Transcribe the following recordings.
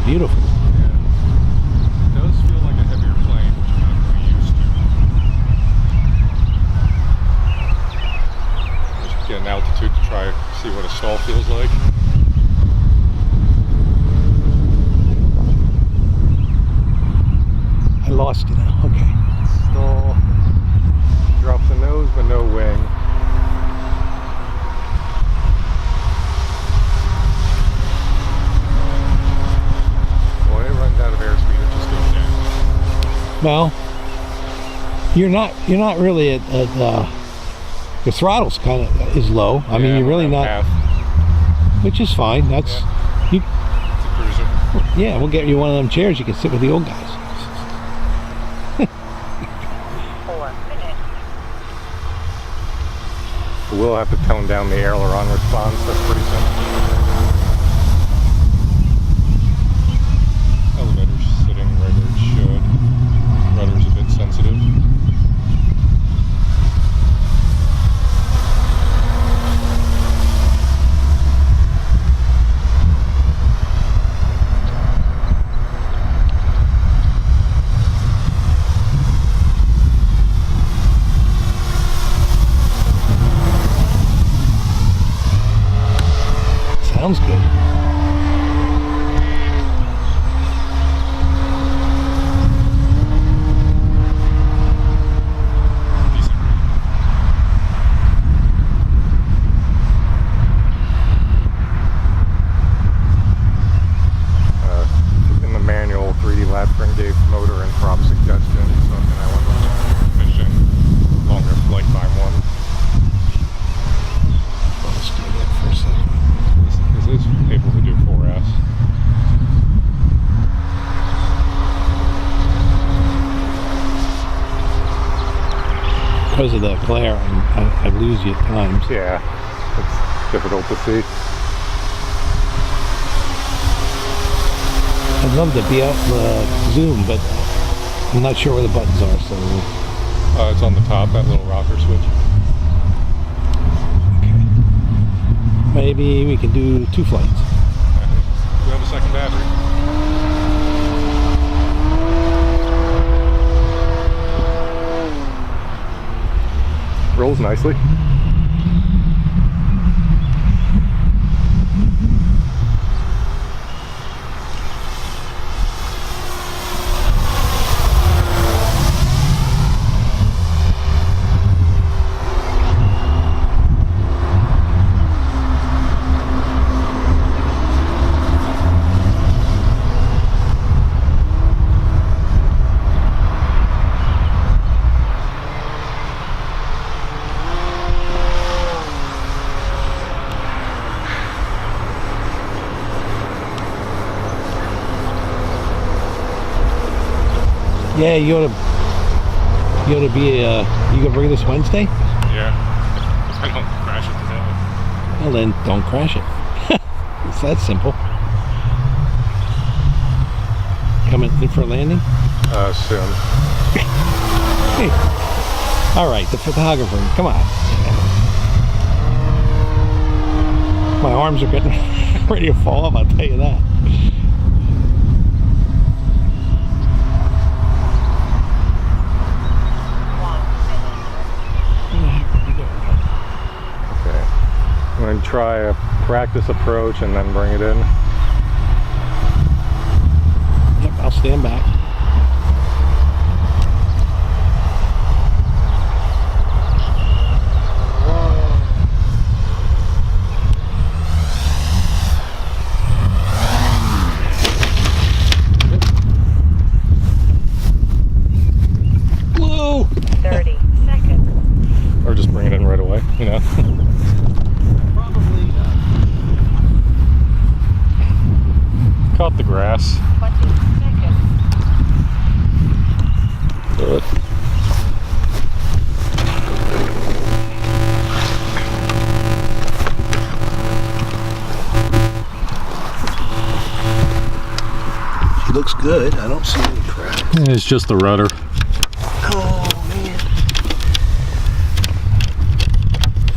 beautiful. Yeah. It does feel like a heavier plane, which I'm not really used to. Just get an altitude to try see what a stall feels like. I lost you now. Okay. Stall. Drops the nose, but no wing. When it runs out of airspeed, it just goes down. Well, you're not really at your throttle's kind of is low. I mean, you're really not, which is fine. That's you. It's a cruiser. Yeah, we'll get you one of them chairs. You can sit with the old guys. 4 minutes. We'll have to tone down the aileron response. That's pretty simple. Elevator's sitting right where it should. Rudder's a bit sensitive. Sounds good. In the manual, 3DLabPrint gave motor and prop suggestions, so I went with efficient, longer flight time one. Let's do that for a second. This is able to do 4S. Because of the glare, I lose you at times. Yeah, it's difficult to see. I'd love to be out zoom, but I'm not sure where the buttons are. So It's on the top, that little rocker switch. okay, maybe we can do 2 flights. We have a second battery. Rolls nicely. Yeah, you ought to be you gonna bring this Wednesday? Yeah. If I don't crash it today. Well then, don't crash it. It's that simple. Coming in for a landing? Soon. Hey. All right, the photographer. Come on. My arms are getting ready to fall off. I'll tell you that. I'm going to try a practice approach and then bring it in. Yep, I'll stand back. Whoa! 30 seconds. Or just bring it in right away, you know. Probably Caught the grass. 20 seconds. Good. She looks good. I don't see any cracks. It's just the rudder. Oh man!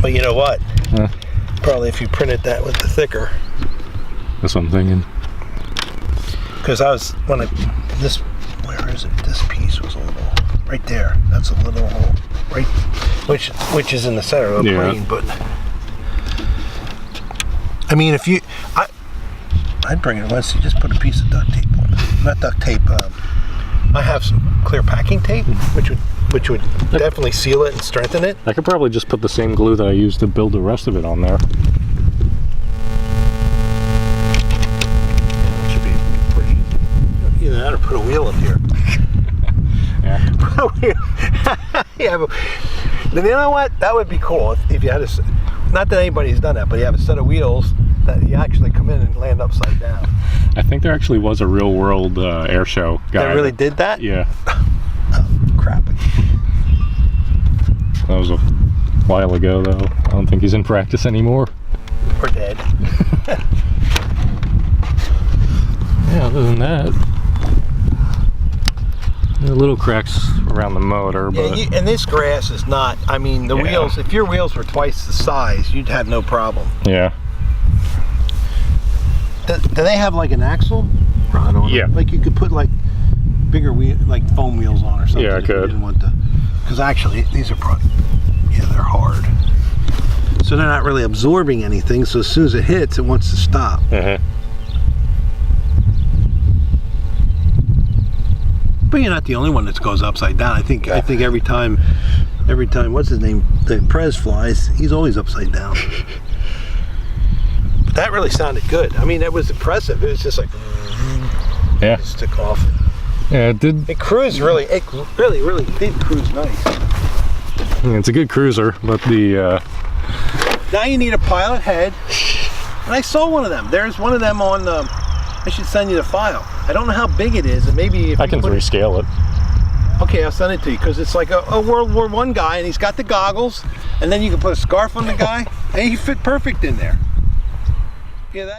But you know what? Huh? Probably if you printed that with the thicker, That's what I'm thinking. Because where is it? This piece was a little, right there. That's a little hole, right, which is in the center of the plane. But I mean, if you, I'd bring it. Let's see, just put a piece of duct tape on it. Not duct tape. I have some clear packing tape, which would definitely seal it and strengthen it. I could probably just put the same glue that I used to build the rest of it on there. It should be pretty easy. Either that or put a wheel up here. Yeah. Put a wheel. Yeah, but then you know what? That would be cool if you had not that anybody's done that, but you have a set of wheels that you actually come in and land upside down. I think there actually was a real world air show guy. They really did that? Yeah. Oh, crap. That was a while ago, though. I don't think he's in practice anymore. Or dead. Yeah, other than that, there are little cracks around the motor, but Yeah, and this grass is not, I mean, the wheels, if your wheels were twice the size, you'd have no problem. yeah. Do they have like an axle rod on Yeah. it? Like you could put like bigger wheel, like foam wheels on or something. Yeah, I if you could. didn't want to, because actually these are probably, yeah, they're hard. So they're not really absorbing anything. So as soon as it hits, it wants to stop. But you're not the only one that goes upside down. I think every time, what's his name? The Prez flies. He's always upside down. But that really sounded good. I mean, it was impressive. It was just like, Yeah. just took off. Yeah, it did. It really did cruise nice. It's a good cruiser, but the Now you need a pilot head. And I saw one of them. There's one of them on the, I should send you the file. I don't know how big it is, and maybe if I can rescale it. Okay, I'll send it to you, because it's like a World War I guy, and he's got the goggles, and then you can put a scarf on the guy, and he fit perfect in there. Yeah, that.